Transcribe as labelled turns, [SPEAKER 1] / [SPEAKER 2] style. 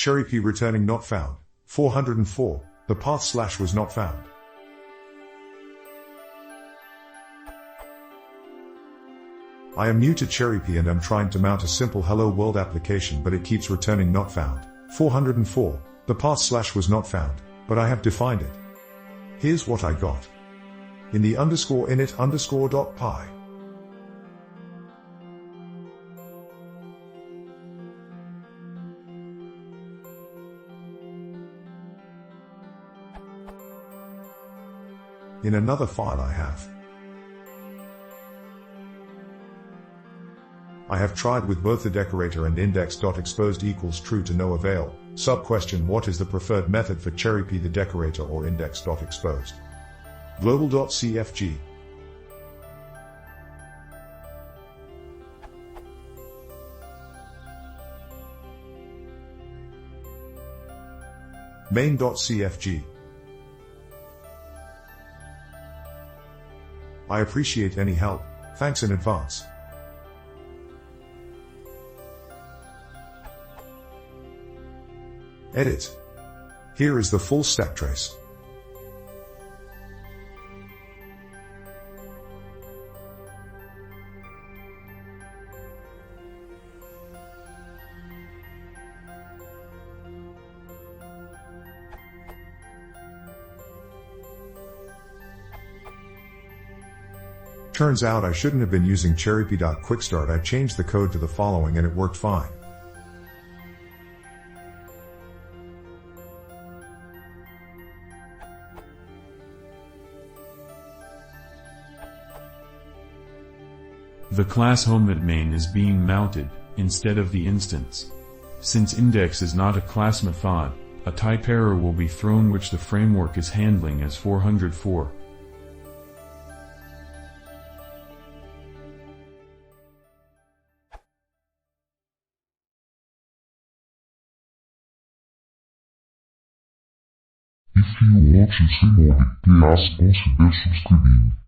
[SPEAKER 1] Cherrypy returning not found. 404. The path slash was not found. I am new to Cherrypy and am trying to mount a simple Hello World application, but it keeps returning not found. 404. The path slash was not found, but I have defined it. Here's what I got. In the underscore init underscore dot py. In another file I have tried with both the decorator and index.exposed equals true to no avail. Sub question: what is the preferred method for Cherrypy, the decorator or index.exposed? Global.cfg. Main.cfg. I appreciate any help, thanks in advance. Edit. Here is the full stack trace. Turns out I shouldn't have been using Cherrypy.quickstart. I changed the code to the following and it worked fine.
[SPEAKER 2] The class home.main is being mounted, instead of the instance. Since index is not a class method, a type error will be thrown which the framework is handling as 404.
[SPEAKER 3] If you want to see more details, consider subscribing.